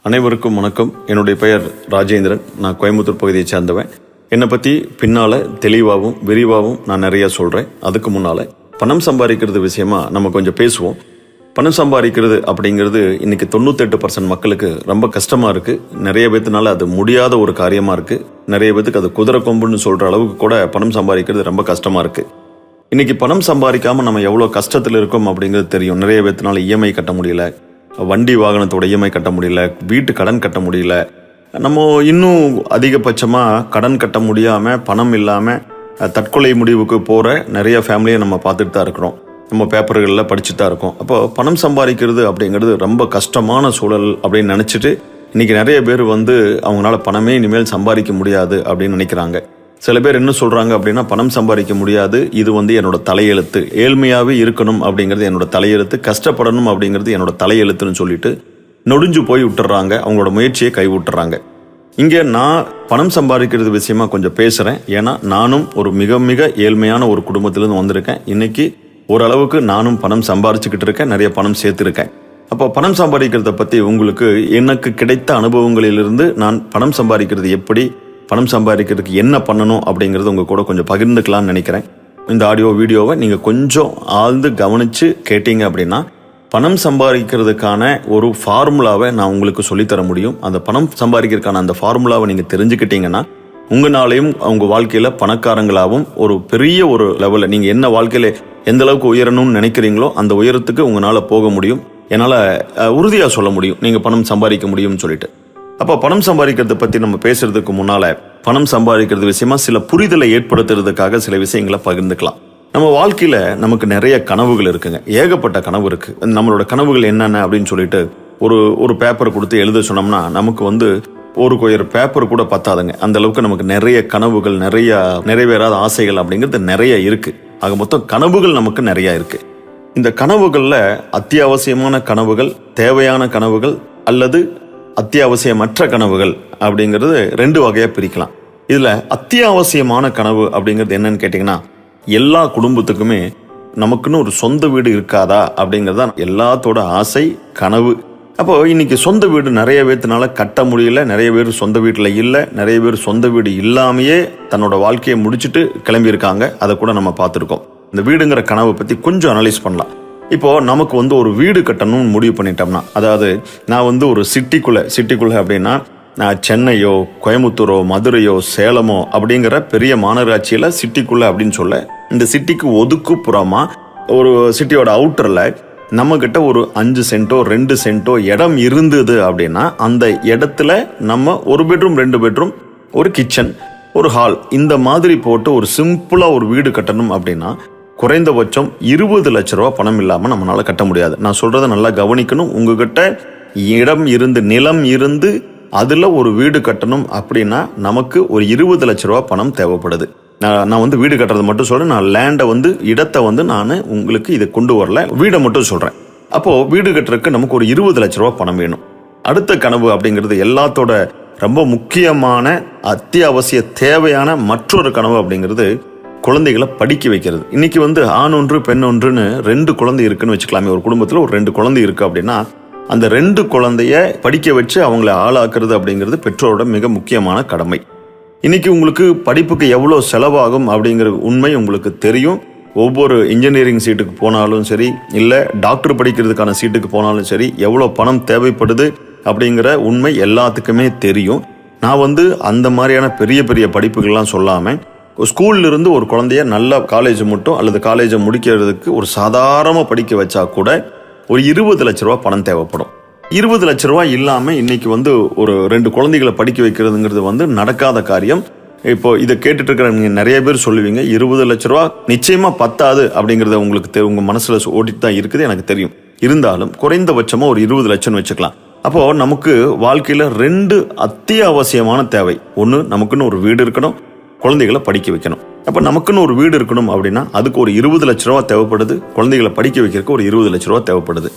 அனைவருக்கும் வணக்கம். என்னுடைய பெயர் ராஜேந்திரன். நான் கோயம்புத்தூர் பகுதியை சேர்ந்தவன். என்னை பற்றி பின்னால் தெளிவாகவும் விரிவாகவும் நான் நிறையா சொல்கிறேன். அதுக்கு முன்னால் பணம் சம்பாதிக்கிறது விஷயமா நம்ம கொஞ்சம் பேசுவோம். பணம் சம்பாதிக்கிறது அப்படிங்கிறது இன்றைக்கி 98% மக்களுக்கு ரொம்ப கஷ்டமாக இருக்குது. நிறைய பேர்த்துனால அது முடியாத ஒரு காரியமாக இருக்குது. நிறைய பேர்த்துக்கு அது குதிரை கொம்புன்னு சொல்கிற அளவுக்கு கூட பணம் சம்பாதிக்கிறது ரொம்ப கஷ்டமாக இருக்குது. இன்றைக்கி பணம் சம்பாதிக்காமல் நம்ம எவ்வளோ கஷ்டத்தில் இருக்கோம் அப்படிங்கிறது தெரியும். நிறைய பேர்த்துனால இஎம்ஐ கட்ட முடியல, வண்டி வாகனத்தோட இஎம்ஐ கட்ட முடியல, வீட்டு கடன் கட்ட முடியல. நம்ம இன்னும் அதிகபட்சமாக கடன் கட்ட முடியாமல் பணம் இல்லாமல் தற்கொலை முடிவுக்கு போகிற நிறைய ஃபேமிலியை நம்ம பார்த்துட்டு தான் இருக்கிறோம். நம்ம பேப்பர்களில் படிச்சுட்டு தான் இருக்கோம். அப்போ பணம் சம்பாதிக்கிறது அப்படிங்கிறது ரொம்ப கஷ்டமான சூழல் அப்படின்னு நினச்சிட்டு இன்றைக்கி நிறைய பேர் அவங்களால பணமே இனிமேல் சம்பாதிக்க முடியாது அப்படின்னு நினைக்கிறாங்க. சில பேர் என்ன சொல்கிறாங்க அப்படின்னா, பணம் சம்பாதிக்க முடியாது, இது என்னோட தலையெழுத்து, ஏழ்மையாகவே இருக்கணும் அப்படிங்கிறது என்னோட தலையெழுத்து, கஷ்டப்படணும் அப்படிங்கிறது என்னோட தலையெழுத்துன்னு சொல்லிட்டு நொடிஞ்சு போய் விட்டுறாங்க, அவங்களோட முயற்சியை கைவிட்டுறாங்க. இங்கே நான் பணம் சம்பாதிக்கிறது விஷயமா கொஞ்சம் பேசுகிறேன். ஏன்னா நானும் ஒரு மிக மிக ஏழ்மையான ஒரு குடும்பத்திலேருந்து வந்திருக்கேன். இன்னைக்கு ஓரளவுக்கு நானும் பணம் சம்பாதிச்சுக்கிட்டு இருக்கேன், நிறைய பணம் சேர்த்துருக்கேன். அப்போ பணம் சம்பாதிக்கிறத பற்றி உங்களுக்கு எனக்கு கிடைத்த அனுபவங்களிலிருந்து நான் பணம் சம்பாதிக்கிறது எப்படி, பணம் சம்பாதிக்கிறதுக்கு என்ன பண்ணணும் அப்படிங்கிறது உங்கள் கூட கொஞ்சம் பகிர்ந்துக்கலாம்னு நினைக்கிறேன். இந்த ஆடியோ வீடியோவை நீங்கள் கொஞ்சம் ஆழ்ந்து கவனித்து கேட்டீங்க அப்படின்னா பணம் சம்பாதிக்கிறதுக்கான ஒரு ஃபார்முலாவை நான் உங்களுக்கு சொல்லித்தர முடியும். அந்த பணம் சம்பாதிக்கிறதுக்கான அந்த ஃபார்முலாவை நீங்கள் தெரிஞ்சுக்கிட்டீங்கன்னா உங்களாலையும் உங்கள் வாழ்க்கையில் பணக்காரங்களாகவும் ஒரு பெரிய ஒரு லெவலில் நீங்கள் என்ன வாழ்க்கையில் எந்த அளவுக்கு உயரணும்னு நினைக்கிறீங்களோ அந்த உயரத்துக்கு உங்களால் போக முடியும். என்னால் உறுதியாக சொல்ல முடியும் நீங்கள் பணம் சம்பாதிக்க முடியும்னு சொல்லிட்டு. அப்போ பணம் சம்பாதிக்கிறத பற்றி நம்ம பேசுறதுக்கு முன்னால் பணம் சம்பாதிக்கிறது விஷயமா சில புரிதலை ஏற்படுத்துறதுக்காக சில விஷயங்களை பகிர்ந்துக்கலாம். நம்ம வாழ்க்கையில் நமக்கு நிறைய கனவுகள் இருக்குங்க, ஏகப்பட்ட கனவு இருக்குது. நம்மளோட கனவுகள் என்னென்ன அப்படின்னு சொல்லிட்டு ஒரு பேப்பர் கொடுத்து எழுத சொன்னோம்னா நமக்கு ஒரு கொயர் பேப்பர் கூட பத்தாதுங்க. அந்த அளவுக்கு நமக்கு நிறைய கனவுகள், நிறைய நிறைவேறாத ஆசைகள் அப்படிங்கிறது நிறைய இருக்குது. ஆக மொத்தம் கனவுகள் நமக்கு நிறைய இருக்குது. இந்த கனவுகளில் அத்தியாவசியமான கனவுகள், தேவையான கனவுகள் அல்லது அத்தியாவசியமற்ற கனவுகள் அப்படிங்கிறது 2 வகையாக பிரிக்கலாம். இதில் அத்தியாவசியமான கனவு அப்படிங்கிறது என்னன்னு கேட்டிங்கன்னா, எல்லா குடும்பத்துக்குமே நமக்குன்னு ஒரு சொந்த வீடு இருக்காதா அப்படிங்கிறது தான் எல்லாத்தோட ஆசை, கனவு. அப்போ இன்னைக்கு சொந்த வீடு நிறைய பேர்த்துனால கட்ட முடியல, நிறைய பேர் சொந்த வீட்டில் இல்லை, நிறைய பேர் சொந்த வீடு இல்லாமையே தன்னோட வாழ்க்கையை முடிச்சுட்டு கிளம்பியிருக்காங்க. அதை கூட நம்ம பார்த்துருக்கோம். இந்த வீடுங்கிற கனவை பற்றி கொஞ்சம் அனலைஸ் பண்ணலாம். இப்போ நமக்கு ஒரு வீடு கட்டணும்னு முடிவு பண்ணிட்டோம்னா, அதாவது நான் ஒரு சிட்டிக்குள்ளே அப்படின்னா நான் சென்னையோ கோயம்புத்தூரோ மதுரையோ சேலமோ அப்படிங்கிற பெரிய மாநகராட்சியில் சிட்டிக்குள்ளே அப்படின்னு சொல்ல, இந்த சிட்டிக்கு ஒதுக்குப்புறமா ஒரு சிட்டியோட அவுட்டரில் நம்மக்கிட்ட ஒரு 5 சென்ட்டோ 2 சென்ட்டோ இடம் இருந்தது அப்படின்னா அந்த இடத்துல நம்ம 1 பெட்ரூம் 2 பெட்ரூம், ஒரு கிச்சன், ஒரு ஹால், இந்த மாதிரி போட்டு ஒரு சிம்பிளாக ஒரு வீடு கட்டணும் அப்படின்னா குறைந்தபட்சம் 20 லட்ச ரூபா பணம் இல்லாமல் நம்மளால கட்ட முடியாது. நான் சொல்றதை நல்லா கவனிக்கணும். உங்ககிட்ட இடம் இருந்து, நிலம் இருந்து அதில் ஒரு வீடு கட்டணும் அப்படின்னா நமக்கு ஒரு 20 லட்ச ரூபா பணம் தேவைப்படுது. நான் வீடு கட்டுறது மட்டும் சொல்றேன். நான் லேண்டை இடத்தை நான் உங்களுக்கு இதை கொண்டு வரல, வீடை மட்டும் சொல்றேன். அப்போ வீடு கட்டுறதுக்கு நமக்கு ஒரு 20 லட்ச ரூபா பணம் வேணும். அடுத்த கனவு அப்படிங்கிறது எல்லாத்தோட ரொம்ப முக்கியமான அத்தியாவசிய தேவையான மற்றொரு கனவு அப்படிங்கிறது குழந்தைகளை படிக்க வைக்கிறது. இன்னைக்கு ஆண் ஒன்று பெண் ஒன்றுன்னு 2 குழந்தை இருக்குன்னு வச்சுக்கலாமே. ஒரு குடும்பத்தில் ஒரு 2 குழந்தை இருக்கு அப்படின்னா அந்த 2 குழந்தைய படிக்க வச்சு அவங்கள ஆளாக்குறது அப்படிங்கிறது பெற்றோரோட மிக முக்கியமான கடமை. இன்னைக்கு உங்களுக்கு படிப்புக்கு எவ்வளோ செலவாகும் அப்படிங்கிற உண்மை உங்களுக்கு தெரியும். ஒவ்வொரு இன்ஜினியரிங் சீட்டுக்கு போனாலும் சரி, இல்லை டாக்டர் படிக்கிறதுக்கான சீட்டுக்கு போனாலும் சரி, எவ்வளோ பணம் தேவைப்படுது அப்படிங்கிற உண்மை எல்லாத்துக்குமே தெரியும். நான் அந்த மாதிரியான பெரிய பெரிய படிப்புகள்லாம் சொல்லாமல் ஸ்கூல்ல இருந்து ஒரு குழந்தைய நல்ல காலேஜ் மட்டும் அல்லது காலேஜை முடிக்கிறதுக்கு ஒரு சாதாரணமாக படிக்க வச்சா கூட ஒரு 20 லட்ச ரூபா பணம் தேவைப்படும். 20 லட்ச ரூபா இல்லாமல் இன்னைக்கு ஒரு 2 குழந்தைகளை படிக்க வைக்கிறதுங்கிறது நடக்காத காரியம். இப்போ இதை கேட்டுட்டு இருக்கிற நீங்கள் நிறைய பேர் சொல்லுவீங்க, 20 லட்ச ரூபா நிச்சயமாக பத்தாது அப்படிங்கிறத உங்களுக்கு உங்கள் மனசில் ஓட்டிட்டு தான் இருக்குது, எனக்கு தெரியும். இருந்தாலும் குறைந்தபட்சமாக ஒரு 20 லட்சம்னு வச்சுக்கலாம். அப்போது நமக்கு வாழ்க்கையில் 2 அத்தியாவசியமான தேவை. ஒன்று, நமக்குன்னு ஒரு வீடு இருக்கணும், குழந்தைகளை படிக்க வைக்கணும். அப்போ நமக்குன்னு ஒரு வீடு இருக்கணும் அப்படின்னா அதுக்கு ஒரு 20 லட்ச ரூபா தேவைப்படுது, குழந்தைகளை படிக்க வைக்கிறதுக்கு ஒரு 20 லட்ச ரூபா தேவைப்படுது.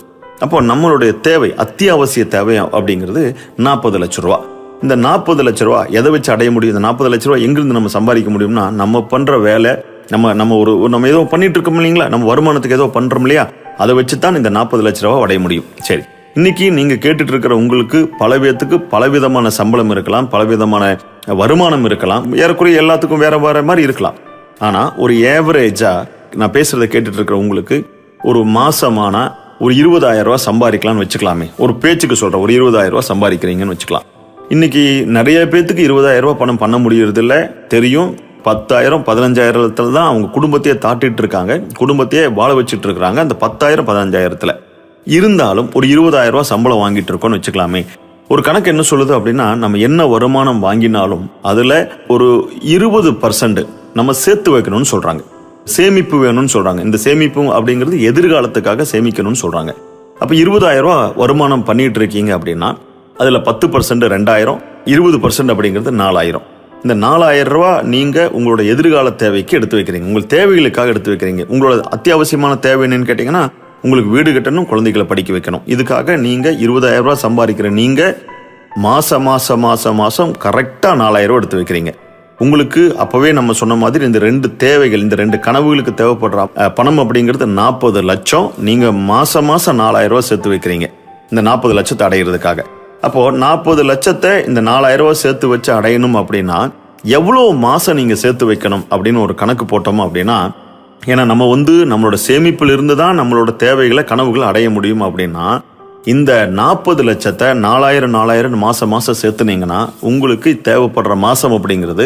அப்போ நம்மளுடைய தேவை, அத்தியாவசிய தேவை அப்படிங்கிறது 40 லட்ச ரூபா. இந்த 40 லட்ச ரூபா எதை வச்சு அடைய முடியும்? இந்த 40 லட்ச ரூபா எங்கிருந்து நம்ம சம்பாதிக்க முடியும்னா, நம்ம பண்ற வேலை, நம்ம ஏதோ பண்ணிட்டு இருக்கோம் இல்லைங்களா, நம்ம வருமானத்துக்கு ஏதோ பண்றோம் இல்லையா, அதை வச்சுதான் இந்த 40 லட்ச ரூபாய் அடைய முடியும். சரி, இன்னைக்கு நீங்க கேட்டுட்டு இருக்கிற உங்களுக்கு பல பேத்துக்கு பலவிதமான சம்பளம் இருக்கலாம், பலவிதமான வருமானம் இருக்கலாம், ஏறக்குறைய எல்லாத்துக்கும் வேற வேற மாதிரி இருக்கலாம். ஆனா ஒரு ஏவரேஜா நான் பேசுறதை கேட்டுட்டு இருக்கிற உங்களுக்கு ஒரு மாசமான ஒரு 20,000 ரூபாய் சம்பாதிக்கலாம்னு வச்சுக்கலாமே. ஒரு பேச்சுக்கு சொல்றேன், ஒரு 20,000 ரூபாய் சம்பாதிக்கிறீங்கன்னு வச்சுக்கலாம். இன்னைக்கு நிறைய பேத்துக்கு 20,000 ரூபாய் பணம் பண்ண முடியறது இல்ல, தெரியும். 10,000 15,000 தான் அவங்க குடும்பத்தையே தாட்டிட்டு இருக்காங்க, குடும்பத்தையே வாழ வச்சுட்டு இருக்காங்க. அந்த 10,000 15,000 இருந்தாலும் ஒரு 20,000 ரூபாய் சம்பளம் வாங்கிட்டு இருக்கோம்னு வச்சுக்கலாமே. ஒரு கணக்கு என்ன சொல்லுது அப்படின்னா, நம்ம என்ன வருமானம் வாங்கினாலும் அதுல ஒரு 20% நம்ம சேர்த்து வைக்கணும்னு சொல்றாங்க, சேமிப்பு வேணும்னு சொல்றாங்க. இந்த சேமிப்பு அப்படிங்கிறது எதிர்காலத்துக்காக சேமிக்கணும்னு சொல்றாங்க. அப்ப 20,000 ரூபாய் வருமானம் பண்ணிட்டு இருக்கீங்க அப்படின்னா அதுல 10% 2,000, 20% அப்படிங்கிறது 4,000. இந்த 4,000 ரூபாய் நீங்க உங்களோட எதிர்கால தேவைக்கு எடுத்து வைக்கிறீங்க, உங்கள் தேவைகளுக்காக எடுத்து வைக்கிறீங்க. உங்களோட அத்தியாவசியமான தேவை என்னன்னு கேட்டீங்கன்னா, உங்களுக்கு வீடு கட்டணும், குழந்தைகளை படிக்க வைக்கணும். இதுக்காக நீங்க 20,000 ரூபாய் சம்பாதிக்கிற நீங்க மாசம் கரெக்டா 4,000 ரூபாய் எடுத்து வைக்கிறீங்க. உங்களுக்கு அப்பவே நம்ம சொன்ன மாதிரி இந்த ரெண்டு தேவைகள், இந்த ரெண்டு கனவுகளுக்கு தேவைப்படுற பணம் அப்படிங்கிறது 40 லட்சம். நீங்க மாசம் 4,000 ரூபாய் சேர்த்து வைக்கிறீங்க இந்த 40 லட்சத்தை அடையிறதுக்காக. அப்போ 40 லட்சத்தை இந்த 4,000 ரூபாய் சேர்த்து வச்சு அடையணும் அப்படின்னா எவ்வளவு மாசம் நீங்க சேர்த்து வைக்கணும் அப்படின்னு ஒரு கணக்கு போட்டோம் அப்படின்னா, ஏன்னா நம்ம நம்மளோட சேமிப்பில் இருந்து தான் நம்மளோட தேவைகளை கனவுகளை அடைய முடியும். அப்படின்னா இந்த 40 லட்சத்தை 4,000 மாசம் சேர்த்துனீங்கன்னா உங்களுக்கு தேவைப்படுற மாசம் அப்படிங்கிறது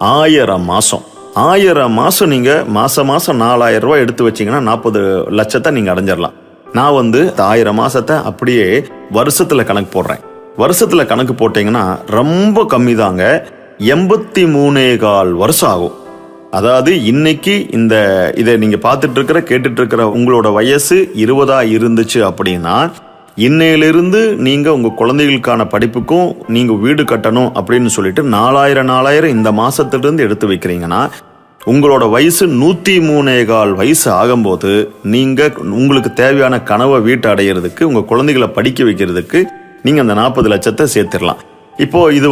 1000 மாசம். 1000 மாசம் நீங்க மாசம் 4,000 ரூபாய் எடுத்து வச்சீங்கன்னா 40 லட்சத்தை நீங்க அடைஞ்சிடலாம். நான் 1000 மாசத்தை அப்படியே வருஷத்துல கணக்கு போடுறேன். வருஷத்துல கணக்கு போட்டீங்கன்னா ரொம்ப கம்மி தாங்க, 83.25 வருஷம் ஆகும். அதாவது இன்னைக்கு இதை நீங்க பார்த்துட்டு கேட்டுட்டு இருக்கிற உங்களோட வயசு 20 இருந்துச்சு அப்படின்னா, இன்னையிலிருந்து நீங்க உங்க குழந்தைகளுக்கான படிப்புக்கும் நீங்க வீடு கட்டணும் அப்படின்னு சொல்லிட்டு 4,000 இந்த மாசத்திலிருந்து எடுத்து வைக்கிறீங்கன்னா, உங்களோட வயசு 103.25 வயசு ஆகும்போது நீங்க உங்களுக்கு தேவையான கனவை வீட்டை அடையிறதுக்கு, உங்க குழந்தைகளை படிக்க வைக்கிறதுக்கு நீங்க அந்த 40 லட்சத்தை சேர்த்திடலாம். இப்போ இது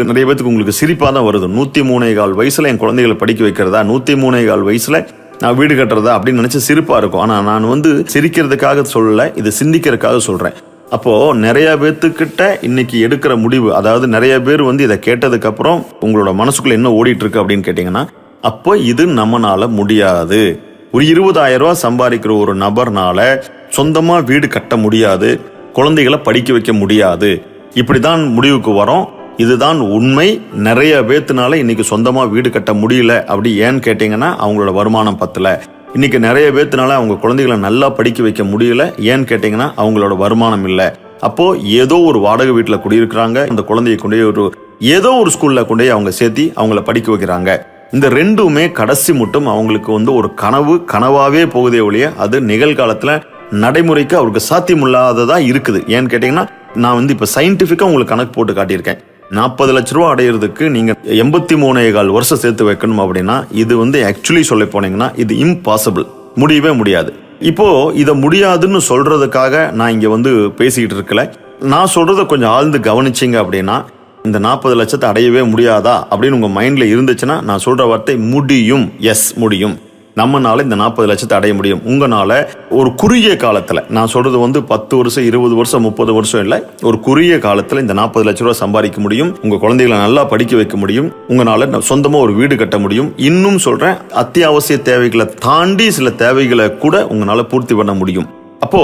நிறைய பேருக்கு உங்களுக்கு சிரிப்பா தான் வருது. 103.25 வயசுல என் குழந்தைகளை படிக்க வைக்கிறதா, 103.25 வயசுல நான் வீடு கட்டுறதா அப்படின்னு நினைச்சு சிரிப்பா இருக்கும். ஆனா நான் சிரிக்கிறதுக்காக சொல்லல, இது சிந்திக்கிறதுக்காக சொல்றேன். அப்போ நிறைய பேத்துக்கிட்ட இன்னைக்கு எடுக்கிற முடிவு, அதாவது நிறைய பேர் இதை கேட்டதுக்கு அப்புறம் உங்களோட மனசுக்குள்ள என்ன ஓடிட்டு இருக்கு அப்படின்னு கேட்டீங்கன்னா, அப்போ இது நம்மனால முடியாது. ஒரு 20,000 ரூபாய் சம்பாதிக்கிற ஒரு நபர்னால சொந்தமா வீடு கட்ட முடியாது, குழந்தைகளை படிக்க வைக்க முடியாது, இப்படிதான் முடிவுக்கு வரோம். இதுதான் உண்மை. நிறைய பேத்துனால இன்னைக்கு சொந்தமா வீடு கட்ட முடியல. அப்படி ஏன்னு கேட்டீங்கன்னா, அவங்களோட வருமானம் பத்தல. இன்னைக்கு நிறைய பேத்துனால அவங்க குழந்தைகளை நல்லா படிக்க வைக்க முடியல. ஏன்னு கேட்டீங்கன்னா, அவங்களோட வருமானம் இல்ல. அப்போ ஏதோ ஒரு வாடகை வீட்டுல குடியிருக்கிறாங்க, அந்த குழந்தைய கொண்டு ஏதோ ஒரு ஸ்கூல்ல கொண்டு அவங்க சேர்த்தி அவங்கள படிக்க வைக்கிறாங்க. இந்த ரெண்டுமே கடைசி மட்டும் அவங்களுக்கு ஒரு கனவாவே போகுதே ஒழிய அது நிகழ்காலத்துல நடைமுறைக்கு அவருக்கு சாத்தியமில்லாததா இருக்குது. ஏன்னு கேட்டீங்கன்னா, நான் இப்ப சயின்டிபிக்கா உங்களுக்கு கணக்கு போட்டு காட்டியிருக்கேன். 40 லட்ச ரூபாய் அடையிறதுக்கு நீங்க 83.25 வருஷம் சேர்த்து வைக்கணும் அப்படின்னா, இது ஆக்சுவலி சொல்ல போனீங்கன்னா இது இம்பாசிபிள், முடியவே முடியாது. இப்போ இதை முடியாதுன்னு சொல்றதுக்காக நான் இங்க பேசிக்கிட்டு இருக்கல. நான் சொல்றத கொஞ்சம் ஆழ்ந்து கவனிச்சிங்க அப்படின்னா, இந்த 40 லட்சத்தை அடையவே முடியாதா அப்படின்னு உங்க மைண்ட்ல இருந்துச்சுன்னா, நான் சொல்ற வார்த்தை முடியும். எஸ், முடியும். நம்மனால இந்த 40 லட்சத்தை அடைய முடியும். உங்களால ஒரு குறுகிய காலத்துல, நான் சொல்றது 10 வருஷம் 20 வருஷம் 30 வருஷம் இல்ல, ஒரு குறுகிய காலத்துல இந்த 40 லட்ச ரூபாய் சம்பாதிக்க முடியும். உங்க குழந்தைகளை நல்லா படிக்க வைக்க முடியும். உங்களால சொந்தமா ஒரு வீடு கட்ட முடியும். இன்னும் சொல்றேன், அத்தியாவசிய தேவைகளை தாண்டி சில தேவைகளை கூட உங்களால பூர்த்தி பண்ண முடியும். அப்போ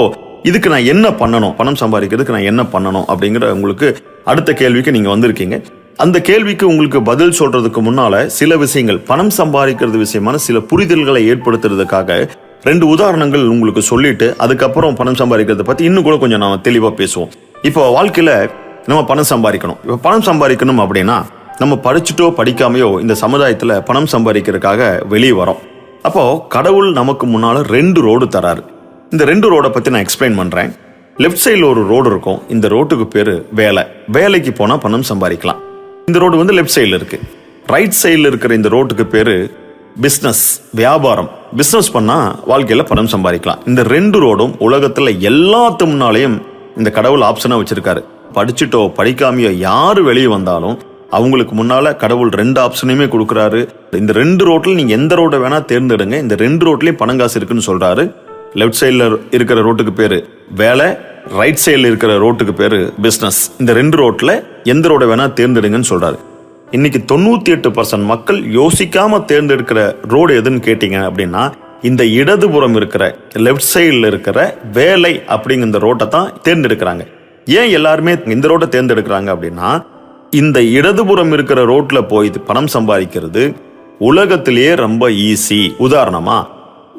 இதுக்கு நான் என்ன பண்ணணும், பணம் சம்பாதிக்கிறதுக்கு நான் என்ன பண்ணணும் அப்படிங்கிற உங்களுக்கு அடுத்த கேள்விக்கு நீங்க வந்திருக்கீங்க. அந்த கேள்விக்கு உங்களுக்கு பதில் சொல்றதுக்கு முன்னால சில விஷயங்கள், பணம் சம்பாதிக்கிறது விஷயமான சில புரிதல்களை ஏற்படுத்துறதுக்காக 2 உதாரணங்கள் உங்களுக்கு சொல்லிட்டு அதுக்கப்புறம் பணம் சம்பாதிக்கிறத பத்தி இன்னும் கூட கொஞ்சம் நாம தெளிவா பேசுவோம். இப்போ வாழ்க்கையில நம்ம பணம் சம்பாதிக்கணும். இப்போ பணம் சம்பாதிக்கணும் அப்படின்னா, நம்ம படிச்சுட்டோ படிக்காமையோ இந்த சமுதாயத்துல பணம் சம்பாதிக்கிறதுக்காக வெளியே வரோம். அப்போ கடவுள் நமக்கு முன்னால 2 ரோடு தராரு. இந்த 2 ரோட பத்தி நான் எக்ஸ்பிளைன் பண்றேன். லெஃப்ட் சைட்ல ஒரு ரோடு இருக்கும். இந்த ரோட்டுக்கு பேரு வேலை. வேலைக்கு போனா பணம் சம்பாதிக்கலாம். இந்த ரோடு லெஃப்ட் சைட்ல இருக்கு. ரைட் சைட்ல இருக்கிற இந்த ரோட்டுக்கு பேரு பிசினஸ், வியாபாரம். பிசினஸ் பண்ணா வாழ்க்கையில பணம் சம்பாதிக்கலாம். இந்த 2 ரோடும் உலகத்துல எல்லாத்து முன்னாலையும் இந்த கடவுள் ஆப்ஷனா வச்சிருக்காரு. படிச்சுட்டோ படிக்காமையோ யாரு வெளியே வந்தாலும் அவங்களுக்கு முன்னால கடவுள் 2 ஆப்ஷனையுமே கொடுக்குறாரு. இந்த 2 ரோட்ல நீங்க எந்த ரோட வேணா தேர்ந்தெடுங்க, இந்த 2 ரோட்லயும் பணம் காசு இருக்குன்னு சொல்றாரு. லெஃப்ட் சைடில் இருக்கிற ரோட்டுக்கு பேரு வேலை, ரைட் சைடில் இருக்கிற ரோட்டுக்கு பேரு பிசினஸ். இந்த 2 ரோட்ல எந்த ரோட வேணா தேர்ந்தெடுங்கன்னு சொல்றாரு. இன்னைக்கு 98% மக்கள் யோசிக்காம தேர்ந்தெடுக்கிற ரோடு எதுன்னு கேட்டீங்க அப்படின்னா இந்த இடதுபுறம் இருக்கிற லெஃப்ட் சைடில் இருக்கிற வேலை அப்படிங்கிற இந்த ரோட்டை தான் தேர்ந்தெடுக்கிறாங்க. ஏன் எல்லாருமே இந்த ரோட்டை தேர்ந்தெடுக்கிறாங்க அப்படின்னா இந்த இடதுபுறம் இருக்கிற ரோட்ல போய் பணம் சம்பாதிக்கிறது உலகத்திலேயே ரொம்ப ஈஸி. உதாரணமா,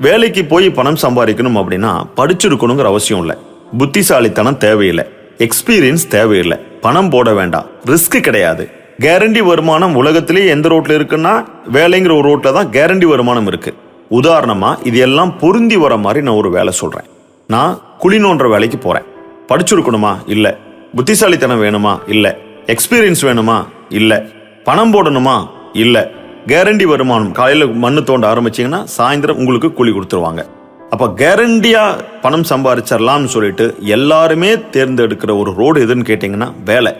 வேலைக்கு போய் பணம் சம்பாதிக்கணும் அப்படின்னா படிச்சிருக்கணுங்கிற அவசியம் இல்லை, புத்திசாலித்தனம் தேவையில்லை, எக்ஸ்பீரியன்ஸ் தேவையில்லை, பணம் போட வேண்டாம், ரிஸ்க் கிடையாது. கேரண்டி வருமானம் உலகத்திலேயே எந்த ரோட்ல இருக்குன்னா வேலைங்கிற ஒரு ரோட்ல தான் கேரண்டி வருமானம் இருக்கு. உதாரணமா இது எல்லாம் பொருந்தி வர மாதிரி நான் ஒரு வேலை சொல்றேன். நான் குழி நோன்ற வேலைக்கு போறேன். படிச்சிருக்கணுமா? இல்ல. புத்திசாலித்தனம் வேணுமா? இல்ல. எக்ஸ்பீரியன்ஸ் வேணுமா? இல்ல. பணம் போடணுமா? இல்ல. கேரண்டி வருமானம், காலையில மண்ணு தோண்ட ஆரம்பிச்சீங்கன்னா சாயந்தரம் உங்களுக்கு கூலி கொடுத்துருவாங்க. அப்ப கேரண்டியா பணம் சம்பாதிச்சிடலாம்னு சொல்லிட்டு எல்லாருமே தேர்ந்தெடுக்கிற ஒரு ரோடு எதுன்னு கேட்டீங்கன்னா வேலை.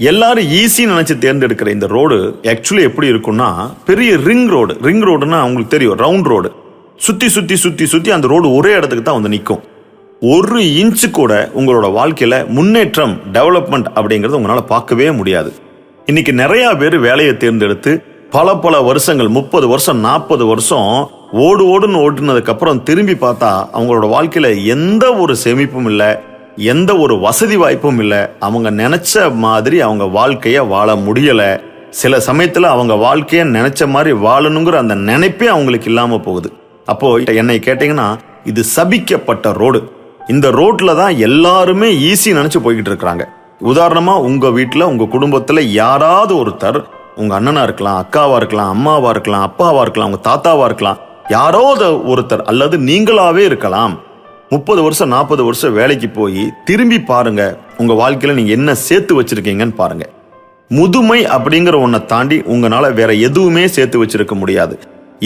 எல்லாரும் ஈஸி நினைச்சு தேர்ந்தெடுக்கிற இந்த ரோடு ஆக்சுவலி எப்படி இருக்கும்னா பெரிய ரிங் ரோடு. ரிங் ரோடுன்னா உங்களுக்கு தெரியும், ரவுண்ட் ரோடு. சுத்தி சுத்தி சுத்தி சுத்தி அந்த ரோடு ஒரே இடத்துக்கு தான் வந்து நிற்கும். 1 இன்ச்சு கூட உங்களோட வாழ்க்கையில முன்னேற்றம், டெவலப்மெண்ட் அப்படிங்கறது உங்களால பார்க்கவே முடியாது. இன்னைக்கு நிறைய பேர் வேலையை தேர்ந்தெடுத்து பல வருஷங்கள், 30 வருஷம் 40 வருஷம் ஓடுன்னு ஓடுனதுக்கு அப்புறம் திரும்பி பார்த்தா அவங்களோட வாழ்க்கையில எந்த ஒரு சேமிப்பும் இல்லை, எந்த ஒரு வசதி வாய்ப்பும் இல்லை. அவங்க நினைச்ச மாதிரி அவங்க வாழ்க்கைய வாழ முடியல. சில சமயத்துல அவங்க வாழ்க்கைய நினைச்ச மாதிரி வாழணுங்கிற அந்த நினைப்பே அவங்களுக்கு இல்லாம போகுது. அப்போ என்னை கேட்டீங்கன்னா இது சபிக்கப்பட்ட ரோடு. இந்த ரோட்ல தான் எல்லாருமே ஈஸி நினைச்சு போய்கிட்டு இருக்காங்க. உதாரணமா உங்க வீட்டுல, உங்க குடும்பத்துல யாராவது ஒருத்தர், உங்க அண்ணனா இருக்கலாம், அக்காவா இருக்கலாம், அம்மாவா இருக்கலாம், அப்பாவா இருக்கலாம், உங்க தாத்தாவா இருக்கலாம், யாராவது ஒருத்தர் அல்லது நீங்களாவே இருக்கலாம், 30 வருஷம் 40 வருஷம் வேலைக்கு போய் திரும்பி பாருங்க உங்க வாழ்க்கையில நீங்க என்ன சேர்த்து வச்சிருக்கீங்கன்னு பாருங்க. முதுமை அப்படிங்கிற ஒன்றை தாண்டி உங்களால வேற எதுவுமே சேர்த்து வச்சிருக்க முடியாது.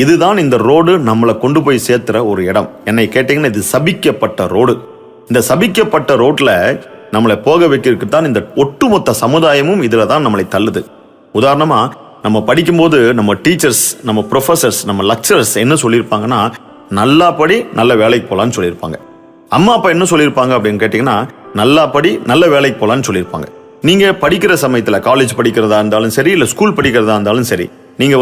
இதுதான் இந்த ரோடு நம்மளை கொண்டு போய் சேர்த்துற ஒரு இடம். என்னை கேட்டீங்கன்னா இது சபிக்கப்பட்ட ரோடு. இந்த சபிக்கப்பட்ட ரோட்ல நம்மளை போக வைக்கிறதுக்கு தான் இந்த ஒட்டுமொத்த சமுதாயமும் இதுல தான் நம்மளை தள்ளுது. உதாரணமா நம்ம படிக்கும்போது நம்ம டீச்சர்ஸ், நம்ம ப்ரொஃபசர்ஸ், நம்ம லெக்சரர்ஸ் என்ன சொல்லியிருப்பாங்கன்னா நல்லா படி நல்ல வேலைக்கு போலான்னு சொல்லியிருப்பாங்க. அம்மா அப்பா என்ன சொல்லியிருப்பாங்க அப்படின்னு கேட்டீங்கன்னா நல்லா படி நல்ல வேலைக்கு போலான்னு சொல்லியிருப்பாங்க. நீங்க படிக்கிற சமயத்துல, காலேஜ் படிக்கிறதா இருந்தாலும் சரி, இல்ல ஸ்கூல் படிக்கிறதா இருந்தாலும் சரி, நீங்க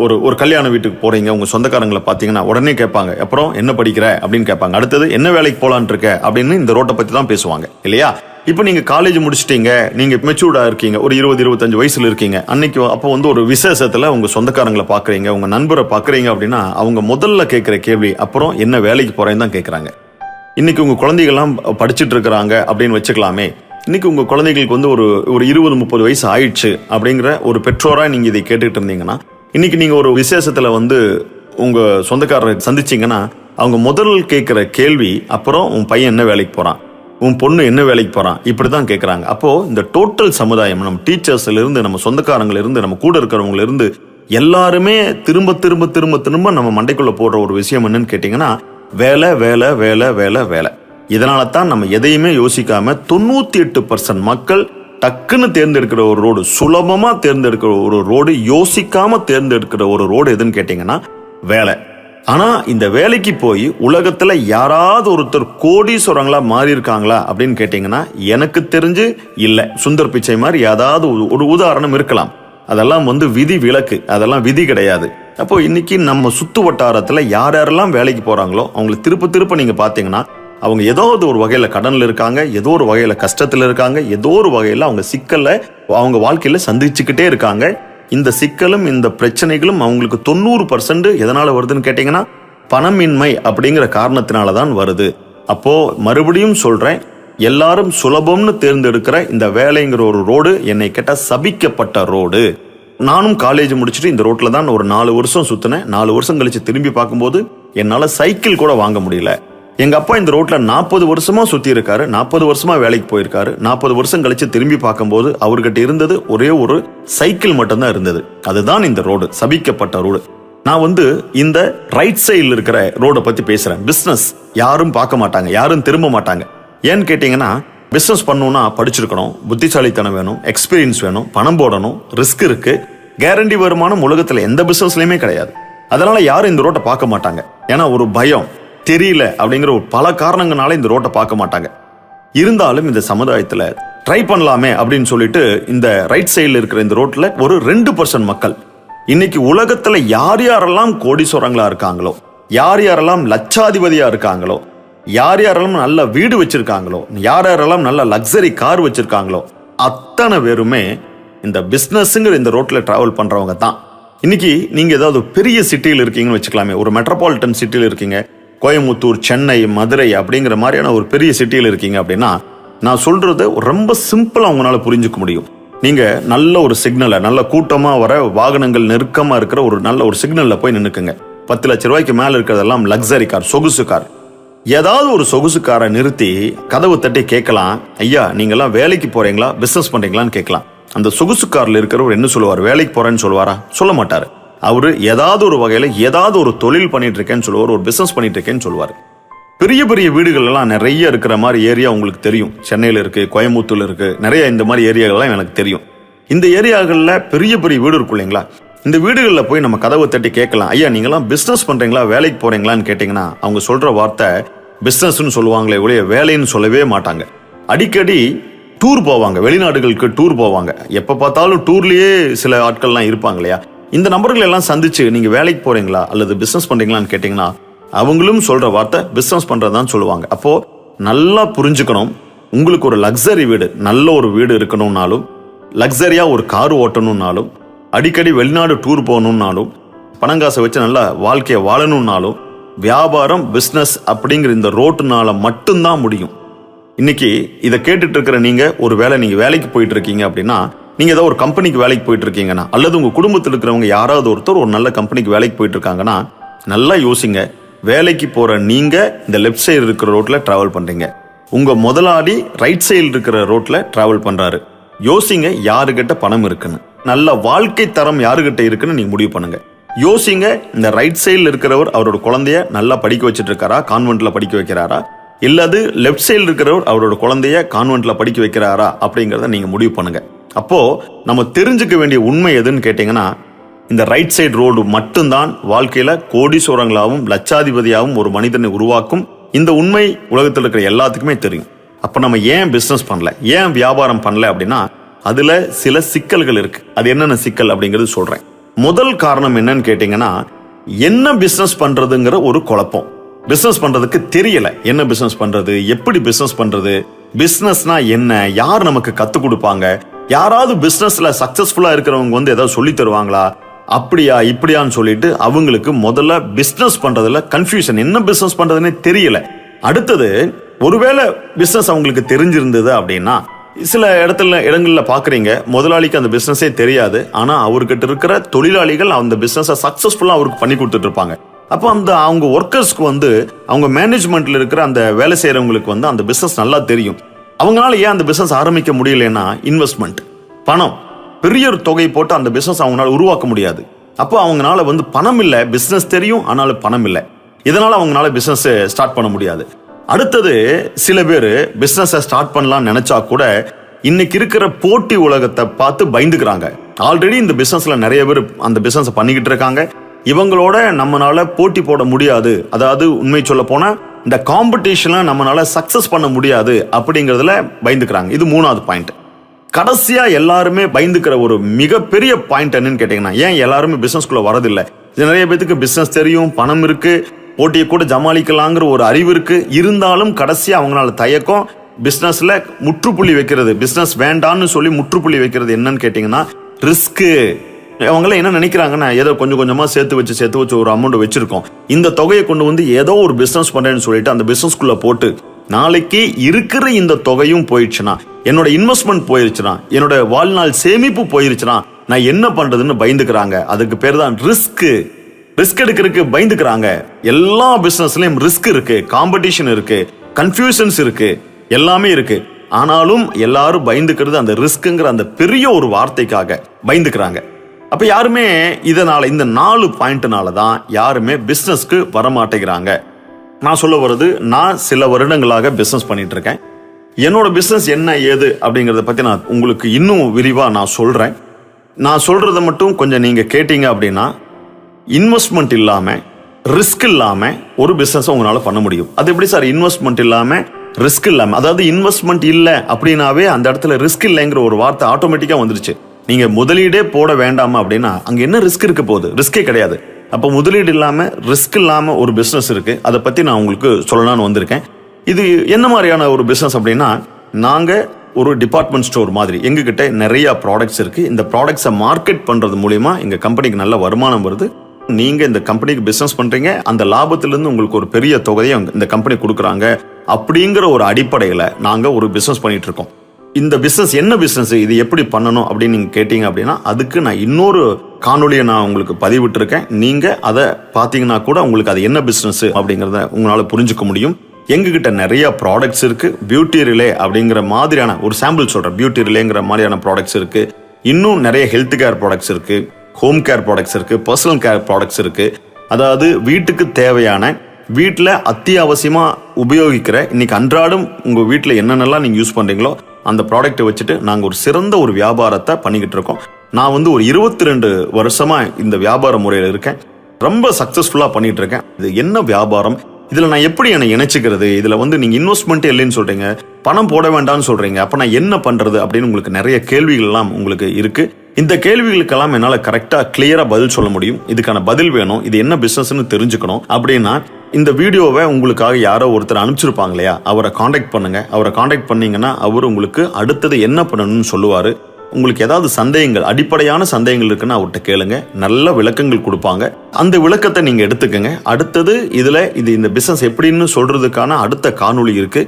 ஒரு கல்யாண வீட்டுக்கு போறீங்க, உங்க சொந்தக்காரங்களை பாத்தீங்கன்னா உடனே கேட்பாங்க, அப்புறம் என்ன படிக்கிற அப்படின்னு கேட்பாங்க. அடுத்தது என்ன வேலைக்கு போலான் இருக்க அப்படின்னு இந்த ரோட்டை பத்தி தான் பேசுவாங்க இல்லையா? இப்ப நீங்க காலேஜ் முடிச்சிட்டீங்க, நீங்க மெச்சூர்டா இருக்கீங்க, ஒரு 20-25 வயசுல இருக்கீங்க. அன்னைக்கு அப்போ ஒரு விசேஷத்துல உங்க சொந்தக்காரங்களை பாக்குறீங்க, உங்க நண்பரை பாக்குறீங்க அப்படின்னா அவங்க முதல்ல கேட்கிற கேள்வி அப்புறம் என்ன வேலைக்கு போறேன்னு தான் கேட்கறாங்க. இன்னைக்கு உங்க குழந்தைகள்லாம் படிச்சுட்டு இருக்கிறாங்க அப்படின்னு வச்சுக்கலாமே. இன்னைக்கு உங்க குழந்தைகளுக்கு ஒரு 20-30 வயசு ஆயிடுச்சு அப்படிங்கிற ஒரு பெற்றோரா நீங்க இதை கேட்டுட்டு இருந்தீங்கன்னா, இன்னைக்கு நீங்க ஒரு விசேஷத்துல உங்க சொந்தக்காரரை சந்திச்சீங்கன்னா அவங்க முதல் கேட்கிற கேள்வி அப்புறம் உன் பையன் என்ன வேலைக்கு போறான், உன் பொண்ணு என்ன வேலைக்கு போறான், இப்படிதான் கேட்கறாங்க. அப்போ இந்த டோட்டல் சமுதாயம், நம்ம டீச்சர்ஸ்ல இருந்து, நம்ம சொந்தக்காரங்கள இருந்து, நம்ம கூட இருக்கிறவங்கள இருந்து எல்லாருமே திரும்ப திரும்ப திரும்ப திரும்ப நம்ம மண்டைக்குள்ள போடுற ஒரு விஷயம் என்னன்னு கேட்டீங்கன்னா வேலை வேலை வேலை வேலை வேலை. இதனால தான் நம்ம எதையுமே யோசிக்காம 98% மக்கள் டக்குன்னு தேர்ந்தெடுக்கிற ஒரு ரோடு, சுலபமா தேர்ந்தெடுக்கிற ஒரு ரோடு, யோசிக்காம தேர்ந்தெடுக்கிற ஒரு ரோடு எதுன்னு கேட்டீங்கன்னா வேலை. ஆனா இந்த வேலைக்கு போய் உலகத்துல யாராவது ஒருத்தர் கோடீஸ்வரங்களா மாறி இருக்காங்களா அப்படின்னு கேட்டீங்கன்னா எனக்கு தெரிஞ்சு இல்ல. சுந்தர் பிச்சை மாதிரி ஏதாவது ஒரு உதாரணம் இருக்கலாம். அதெல்லாம் விதி விலக்கு, அதெல்லாம் விதி கிடையாது. அப்போ இன்னைக்கு நம்ம சுத்து வட்டாரத்துல யாரெல்லாம் வேலைக்கு போறாங்களோ அவங்களை திருப்ப நீங்க பாத்தீங்கன்னா அவங்க ஏதாவது ஒரு வகையில கடன்ல இருக்காங்க, ஏதோ ஒரு வகையில கஷ்டத்துல இருக்காங்க, ஏதோ ஒரு வகையில அவங்க சிக்கல்ல அவங்க வாழ்க்கையில சந்திச்சுக்கிட்டே இருக்காங்க. இந்த சிக்கலும் இந்த பிரச்சனைகளும் அவங்களுக்கு 90% எதனால வருதுன்னு கேட்டீங்கன்னா பணமின்மை அப்படிங்கிற காரணத்தினாலதான் வருது. அப்போ மறுபடியும் சொல்றேன், எல்லாரும் சுலபம்னு தேர்ந்தெடுக்கிற இந்த வேலைங்கிற ஒரு ரோடு என்னை கேட்டா சபிக்கப்பட்ட ரோடு. நானும் காலேஜ் முடிச்சுட்டு இந்த ரோட்ல தான் ஒரு 4 வருஷம் சுத்தினேன். 4 வருஷம் கழிச்சு திரும்பி பார்க்கும்போது என்னால சைக்கிள் கூட வாங்க முடியல. எங்க அப்பா இந்த ரோட்ல 40 வருஷமா சுத்தி இருக்காரு, 40 வருஷமா வேலைக்கு போயிருக்காரு. 40 வருஷம் கழிச்சு திரும்பி பார்க்கும்போது அவர்கிட்ட இருந்தது ஒரே ஒரு சைக்கிள் மட்டும்தான் இருந்தது. அதுதான் இந்த ரோடு, சபிக்கப்பட்ட ரோடு. நான் இந்த ரைட் சைடில் இருக்கிற ரோட பத்தி பேசுறேன். பிசினஸ் யாரும் பார்க்க மாட்டாங்க, யாரும் திரும்ப மாட்டாங்க. ஏன்னு கேட்டீங்கன்னா பிசினஸ் பண்ணணும்னா படிச்சிருக்கணும், புத்திசாலித்தனம் வேணும், எக்ஸ்பீரியன்ஸ் வேணும், பணம் போடணும், ரிஸ்க் இருக்கு. கேரண்டி வருமானம் உலகத்துல எந்த பிசினஸ்லயுமே கிடையாது. அதனால யாரும் இந்த ரோட்டை பார்க்க மாட்டாங்க. ஏன்னா ஒரு பயம், தெரியல அப்படிங்கிற ஒரு பல காரணங்களால இந்த ரோட்டை பார்க்க மாட்டாங்க. இருந்தாலும் இந்த சமுதாயத்துல ட்ரை பண்ணலாமே அப்படின்னு சொல்லிட்டு இந்த ரைட் சைடில் இருக்கிற இந்த ரோட்ல ஒரு 2% மக்கள் இன்னைக்கு உலகத்துல யார் யாரெல்லாம் கோடீஸ்வரங்களா இருக்காங்களோ, யார் யாரெல்லாம் லட்சாதிபதியா இருக்காங்களோ, யார் யாரெல்லாம் நல்ல வீடு வச்சிருக்காங்களோ, யார் யாரெல்லாம் நல்ல லக்ஸரி கார் வச்சிருக்காங்களோ, அத்தனை பேருமே இந்த பிசினஸ்ங்கிற இந்த ரோட்ல டிராவல் பண்றவங்க தான். இன்னைக்கு நீங்க ஏதாவது பெரிய சிட்டியில் இருக்கீங்கன்னு வச்சுக்கலாமே, ஒரு மெட்ரோபாலிட்டன் சிட்டியில் இருக்கீங்க, கோயம்புத்தூர், சென்னை, மதுரை அப்படிங்கிற மாதிரியான ஒரு பெரிய சிட்டியில் இருக்கீங்க அப்படின்னா, நான் சொல்றது ரொம்ப சிம்பிளா உங்களால புரிஞ்சுக்க முடியும். நீங்க நல்ல ஒரு சிக்னல்ல, நல்ல கூட்டமா வர வாகனங்கள் நெருக்கமா இருக்கிற ஒரு நல்ல ஒரு சிக்னல்ல போய் நின்னுக்குங்க. 10 லட்சம் ரூபாய்க்கு மேல இருக்கிறதெல்லாம் லக்ஸரி கார், சொகுசு கார். ஏதாவது ஒரு சொகுசு காரை நிறுத்தி கதவு தட்டி கேட்கலாம், ஐயா நீங்கெல்லாம் வேலைக்கு போறீங்களா, பிசினஸ் பண்றீங்களான்னு கேட்கலாம். அந்த சொகுசு கார்ல இருக்கிறவர் என்ன சொல்லுவார்? வேலைக்கு போறேன்னு சொல்லுவாரா? சொல்ல மாட்டாரு. அவரு ஏதாவது ஒரு வகையில ஏதாவது ஒரு தொழில் பண்ணிட்டு இருக்கேன்னு சொல்லுவார், ஒரு பிசினஸ் பண்ணிட்டு இருக்கேன்னு சொல்லுவாரு. பெரிய பெரிய வீடுகள் எல்லாம் நிறைய இருக்கிற மாதிரி ஏரியா உங்களுக்கு தெரியும். சென்னையில இருக்கு, கோயம்புத்தூர்ல இருக்கு, நிறைய இந்த மாதிரி ஏரியாக்கள்லாம் எனக்கு தெரியும். இந்த ஏரியாக்கள்ல பெரிய பெரிய வீடு இருக்கும் இல்லைங்களா? இந்த வீடுகள்ல போய் நம்ம கதவை தட்டி கேட்கலாம், ஐயா நீங்கெல்லாம் பிசினஸ் பண்றீங்களா, வேலைக்கு போறீங்களான்னு கேட்டீங்கன்னா அவங்க சொல்ற வார்த்தை பிசினஸ்ன்னு சொல்லுவாங்களே ஒழிய வேலைன்னு சொல்லவே மாட்டாங்க. அடிக்கடி டூர் போவாங்க, வெளிநாடுகளுக்கு டூர் போவாங்க. எப்ப பார்த்தாலும் டூர்லயே சில ஆட்கள்லாம் இருப்பாங்க இல்லையா? இந்த நபர்கள் எல்லாம் சந்திச்சு நீங்க வேலைக்கு போறீங்களா அல்லது பிசினஸ் பண்றீங்களான்னு கேட்டீங்கன்னா அவங்களும் சொல்ற வார்த்தை பிசினஸ் பண்றதுதான் சொல்லுவாங்க. அப்போ நல்லா புரிஞ்சுக்கணும், உங்களுக்கு ஒரு லக்ஸரி வீடு, நல்ல ஒரு வீடு இருக்கணும்னாலும், லக்ஸரியா ஒரு கார் ஓட்டணும்னாலும், அடிக்கடி வெளிநாடு டூர் போகணும்னாலும், பணங்காசை வச்சு நல்ல வாழ்க்கையை வாழணும்னாலும், வியாபாரம் பிசினஸ் அப்படிங்கிற இந்த ரோட்டுனால மட்டும்தான் முடியும். இன்னைக்கு இதை கேட்டுட்டு இருக்கிற நீங்க ஒரு வேலை, நீங்க வேலைக்கு போயிட்டு இருக்கீங்க அப்படின்னா, நீங்க ஏதோ ஒரு கம்பெனிக்கு வேலைக்கு போயிட்டு இருக்கீங்கன்னா, அல்லது உங்க குடும்பத்தில் இருக்கிறவங்க யாராவது ஒருத்தர் ஒரு நல்ல கம்பெனிக்கு வேலைக்கு போயிட்டு இருக்காங்கன்னா, நல்லா யோசிங்க. வேலைக்கு போற நீங்க இந்த லெஃப்ட் சைடு இருக்கிற ரோட்ல டிராவல் பண்றீங்க, உங்க முதலாளி ரைட் சைடு இருக்கிற ரோட்ல டிராவல் பண்றாரு. யோசிங்க யாருகிட்ட பணம் இருக்குன்னு, நல்ல வாழ்க்கை தரம் யாருகிட்ட இருக்குன்னு நீங்க முடிவு பண்ணுங்க. யோசிங்க, இந்த ரைட் சைடுல இருக்கிறவர் அவரோட குழந்தைய நல்லா படிக்க வச்சிட்டு இருக்காரா, கான்வென்ட்ல படிக்க வைக்கிறாரா, இல்லது லெஃப்ட் சைடுல இருக்கிறவர் அவரோட குழந்தைய கான்வென்ட்ல படிக்க வைக்கிறாரா அப்படிங்கறத நீங்க முடிவு பண்ணுங்க. அப்போ நம்ம தெரிஞ்சுக்க வேண்டிய உண்மை எதுன்னு கேட்டீங்கன்னா, இந்த ரைட் சைடு ரோடு மட்டும்தான் வாழ்க்கையில கோடீஸ்வரங்களாகவும் லட்சாதிபதியாகவும் ஒரு மனிதனை உருவாக்கும். இந்த உண்மை உலகத்தில் இருக்கிற எல்லாத்துக்குமே தெரியும். அப்ப நம்ம ஏன் பிசினஸ் பண்ணல, ஏன் வியாபாரம் பண்ணல அப்படின்னா அதுல சில சிக்கல்கள் இருக்கு. அது என்னென்ன சிக்கல் அப்படிங்கிறது சொல்றேன். முதல் காரணம் என்னன்னு கேட்டீங்கன்னா, என்ன பிசினஸ் பண்றதுங்கிற ஒரு குழப்பம். பிசினஸ் பண்றதுக்கு தெரியல, என்ன பிசினஸ் பண்றது, எப்படி பிசினஸ் பண்றது, பிசினஸ்னா என்ன, யார் நமக்கு கத்து கொடுப்பாங்க, யாராவது பிசினஸ்ல சக்சஸ்ஃபுல்லா இருக்கிறவங்க ஏதாவது சொல்லி தருவாங்களா, அப்படியா இப்படியான்னு சொல்லிட்டு அவங்களுக்கு முதல்ல பிசினஸ் பண்றதுல கன்ஃபியூஷன், என்ன பிசினஸ் பண்றதுன்னே தெரியல. அடுத்தது, ஒருவேளை பிசினஸ் அவங்களுக்கு தெரிஞ்சிருந்தது அப்படின்னா, சில இடங்கள்ல பாக்குறீங்க, முதலாளிக்கு அந்த பிசினஸே தெரியாது, ஆனா அவர்கிட்ட இருக்கிற தொழிலாளிகள் அந்த பிசினஸ் சக்சஸ்ஃபுல்லா அவருக்கு பண்ணி கொடுத்துட்டு இருப்பாங்க. அப்போ அவங்க ஒர்க்கர்ஸ்க்கு அவங்க மேனேஜ்மெண்ட்ல இருக்கிற அந்த வேலை செய்யறவங்களுக்கு அந்த பிசினஸ் நல்லா தெரியும். அவங்களால ஏன் அந்த பிசினஸ் ஆரம்பிக்க முடியலன்னா, இன்வெஸ்ட்மெண்ட், பணம், பெரிய ஒரு தொகை போட்டு அந்த பிசினஸ் அவங்களால உருவாக்க முடியாது. அப்போ அவங்களால பணம் இல்ல, பிசினஸ் தெரியும் ஆனாலும் பணம் இல்ல, இதனால அவங்களால பிசினஸ் ஸ்டார்ட் பண்ண முடியாது. அடுத்தது, சில பேர் பிசினஸ் ஸ்டார்ட் பண்ணலாம் நினைச்சா கூட இன்னைக்கு இருக்கிற போட்டி உலகத்தை பார்த்து பயந்துக்கிறாங்க. ஆல்ரெடி இந்த பிசினஸ்ல நிறைய பேர் அந்த பிசினஸ் பண்ணிக்கிட்டு இருக்காங்க, இவங்களோட நம்மளால போட்டி போட முடியாது, அதாவது உண்மை சொல்ல போனா இந்த காம்படிஷன்ல நம்மளால சக்சஸ் பண்ண முடியாது அப்படிங்கறதுல பயந்துக்கிறாங்க. இது மூணாவது பாயிண்ட். கடைசியா எல்லாருமே பயந்துக்கிற ஒரு மிகப்பெரிய பாயிண்ட் என்னன்னு கேட்டீங்கன்னா, ஏன் எல்லாருமே பிசினஸ்குள்ள வரதில்லை? நிறைய பேருக்கு பிசினஸ் தெரியும், பணம் இருக்கு, போட்டியை கூட ஜமாளிக்கலாங்கிற ஒரு அறிவு இருக்கு, இருந்தாலும் கடைசியா அவங்களால தயக்கம், பிசினஸ்ல முற்றுப்புள்ளி வைக்கிறது, பிசினஸ் வேண்டான்னு சொல்லி முற்றுப்புள்ளி வைக்கிறது என்னன்னு கேட்டீங்கன்னா ரிஸ்க். அவங்க என்ன நினைக்கிறாங்கன்னா, ஏதோ கொஞ்சம் கொஞ்சமா சேர்த்து வச்சு ஒரு அமௌண்ட் வச்சிருக்கோம், இந்த தொகையை கொண்டு ஏதோ ஒரு பிசினஸ் பண்றேன்னு சொல்லிட்டு அந்த பிசினஸ்குள்ள போட்டு நாளைக்கு இருக்கிற இந்த தொகையும் போயிடுச்சுன்னா, என்னோட இன்வெஸ்ட்மெண்ட் போயிருச்சுன்னா, என்னோட வாழ்நாள் சேமிப்பு போயிருச்சுன்னா நான் என்ன பண்றதுன்னு பயந்துக்கிறாங்க. அதுக்கு பேர் தான் ரிஸ்க். ரிஸ்க் எடுக்கிறதுக்கு பயந்துக்கிறாங்க. எல்லா பிசினஸ்லயும் ரிஸ்க் இருக்கு, காம்படிஷன் இருக்கு, கன்ஃபியூஷன்ஸ் இருக்கு, எல்லாமே இருக்கு. ஆனாலும் எல்லாரும் பயந்துக்கிறது அந்த ரிஸ்க்ங்கிற அந்த பெரிய ஒரு வார்த்தைக்காக பயந்துக்கிறாங்க. அப்ப யாருமே இதனால, இந்த 4 பாயிண்ட்னால தான் யாருமே பிசினஸ்க்கு வரமாட்டேங்கிறாங்க. நான் சொல்ல வருது, நான் சில வருடங்களாக பிசினஸ் பண்ணிட்டு இருக்கேன். என்னோட பிசினஸ் என்ன ஏது அப்படிங்கறத பத்தி நான் உங்களுக்கு இன்னும் விரிவா நான் சொல்றேன். நான் சொல்றத மட்டும் கொஞ்சம் நீங்க கேட்டீங்க அப்படின்னா, இன்வெஸ்ட்மெண்ட் இல்லாம ரிஸ்க் இல்லாம ஒரு பிசினஸ் உங்களால பண்ண முடியும். அது எப்படி சார் இன்வெஸ்ட்மெண்ட் இல்லாம ரிஸ்க் இல்லாம? அதாவது இன்வெஸ்ட்மெண்ட் இல்ல அப்படின்னாவே அந்த இடத்துல ரிஸ்க் இல்லைங்கிற ஒரு வார்த்தை ஆட்டோமேட்டிக்கா வந்துருச்சு. நீங்க முதலீடே போட வேண்டாமா அப்படின்னா அங்க என்ன ரிஸ்க் இருக்க போகுது? ரிஸ்கே கிடையாது. அப்ப முதலீடு இல்லாம ரிஸ்க் இல்லாம ஒரு பிசினஸ் இருக்கு. அதை பத்தி நான் உங்களுக்கு சொல்லலாம்னு வந்திருக்கேன். இது என்ன மாதிரியான ஒரு பிசினஸ் அப்படின்னா, நாங்க ஒரு டிபார்ட்மெண்ட் ஸ்டோர் மாதிரி எங்ககிட்ட நிறைய ப்ராடக்ட்ஸ் இருக்கு. இந்த ப்ராடக்ட்ஸை மார்க்கெட் பண்றது மூலியமா எங்க கம்பெனிக்கு நல்ல வருமானம் வருது. நீங்க இந்த கம்பெனிக்கு பிசினஸ் பண்றீங்க, அந்த லாபத்திலிருந்து உங்களுக்கு ஒரு பெரிய தொகையை இந்த கம்பெனி கொடுக்குறாங்க அப்படிங்கிற ஒரு அடிப்படையில நாங்க ஒரு பிசினஸ் பண்ணிட்டு இருக்கோம். இந்த பிசினஸ் என்ன பிசினஸ், இது எப்படி பண்ணணும் அப்படின்னு நீங்க கேட்டீங்க அப்படின்னா, அதுக்கு நான் இன்னொரு காணொலியை நான் உங்களுக்கு பதிவிட்டிருக்கேன். நீங்க அதை பாத்தீங்கன்னா கூட உங்களுக்கு அது என்ன பிசினஸ் அப்படிங்கறத உங்களால புரிஞ்சுக்க முடியும். எங்ககிட்ட நிறைய ப்ராடக்ட்ஸ் இருக்கு. பியூட்டி ரிலே அப்படிங்கிற மாதிரியான ஒரு சாம்பிள் சொல்றேன். பியூட்டி ரிலேங்கிற மாதிரியான ப்ராடக்ட்ஸ் இருக்கு. இன்னும் நிறைய ஹெல்த் கேர் ப்ராடக்ட்ஸ் இருக்கு, ஹோம் கேர் ப்ராடக்ட்ஸ் இருக்கு, பர்சனல் கேர் ப்ராடக்ட்ஸ் இருக்கு. அதாவது வீட்டுக்கு தேவையான, வீட்டில் அத்தியாவசியமா உபயோகிக்கிற, இன்னைக்கு அன்றாடம் உங்க வீட்டில் என்னென்னலாம் நீங்க யூஸ் பண்றீங்களோ அந்த ப்ராடக்ட்டை வச்சுட்டு நாங்க ஒரு சிறந்த ஒரு வியாபாரத்தை பண்ணிக்கிட்டு இருக்கோம். நான் ஒரு 22 வருஷமா இந்த வியாபார முறையில் இருக்கேன். ரொம்ப சக்சஸ்ஃபுல்லா பண்ணிட்டு இருக்கேன். இது என்ன வியாபாரம், இதுல நான் எப்படி என்னை இணைச்சிக்கிறது, இதுல நீங்க இன்வெஸ்ட்மெண்ட் இல்லைன்னு சொல்றீங்க, பணம் போட வேண்டாம்னு சொல்றீங்க, அப்ப நான் என்ன பண்றது அப்படின்னு உங்களுக்கு நிறைய கேள்விகள் எல்லாம் உங்களுக்கு இருக்கு. இந்த கேள்விகளுக்கெல்லாம் என்னால கரெக்டா கிளியரா பதில் சொல்ல முடியும். இதுக்கான பதில் வேணும், இது என்ன பிசினஸ்னு தெரிஞ்சுக்கணும் அப்படின்னா இந்த வீடியோவை உங்களுக்காக யாரோ ஒருத்தர் அனுப்பிச்சிருப்பாங்க இல்லையா, அவரை காண்டாக்ட் பண்ணுங்க. அவரை காண்டாக்ட் பண்ணீங்கன்னா அவர் உங்களுக்கு அடுத்தது என்ன பண்ணணும்னு சொல்லுவாரு. உங்களுக்கு ஏதாவது சந்தேகங்கள், அடிப்படையான சந்தேகங்கள் இருக்குன்னு அவர்கிட்ட கேளுங்க. நல்ல விளக்கங்கள் கொடுப்பாங்க. அந்த விளக்கத்தை நீங்க எடுத்துக்கங்க. அடுத்தது இந்த பிசினஸ் எப்படின்னு சொல்றதுக்கான அடுத்த காணொளி இருக்கு.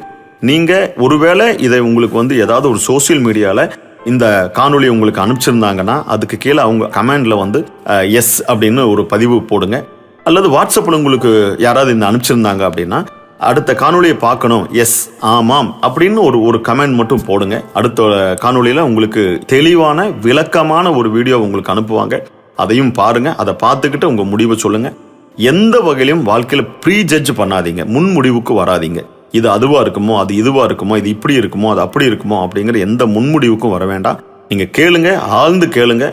நீங்க ஒருவேளை இதை உங்களுக்கு ஏதாவது ஒரு சோசியல் மீடியால இந்த காணொளி உங்களுக்கு அனுப்பிச்சிருந்தாங்கன்னா அதுக்கு கீழே அவங்க கமெண்ட்ல எஸ் அப்படின்னு ஒரு பதிவு போடுங்க. அல்லது வாட்ஸ்அப்ல உங்களுக்கு யாராவது இந்த அனுப்பிச்சிருந்தாங்க அப்படின்னா அடுத்த காணொலியை பார்க்கணும், எஸ் ஆமாம் அப்படின்னு ஒரு கமெண்ட் மட்டும் போடுங்க. அடுத்த காணொலியில உங்களுக்கு தெளிவான விளக்கமான ஒரு வீடியோ உங்களுக்கு அனுப்புவாங்க. அதையும் பாருங்க. அதை பார்த்துக்கிட்டு உங்க முடிவை சொல்லுங்க. எந்த வகையிலும் வாழ்க்கையில ப்ரீ ஜட்ஜ் பண்ணாதீங்க, முன் முடிவுக்கு வராதீங்க. இது அதுவா இருக்குமோ, அது இதுவா இருக்குமோ, இது இப்படி இருக்குமோ, அது அப்படி இருக்குமோ அப்படிங்கிற எந்த முன்முடிவுக்கும் வர வேண்டாம். நீங்க கேளுங்க, ஆழ்ந்து கேளுங்க.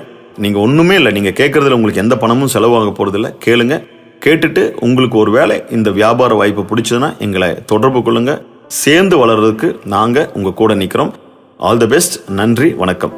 நீங்க ஒண்ணுமே இல்லை, நீங்க கேட்கறதுல உங்களுக்கு எந்த பணமும் செலவாக போறது இல்லை. கேளுங்க. கேட்டுட்டு உங்களுக்கு ஒரு வேளை இந்த வியாபார வாய்ப்பு பிடிச்சதுன்னா எங்களை தொடர்பு கொள்ளுங்க. சேர்ந்து வளர்றதுக்கு நாங்க உங்க கூட நிக்கிறோம். All the best. நன்றி, வணக்கம்.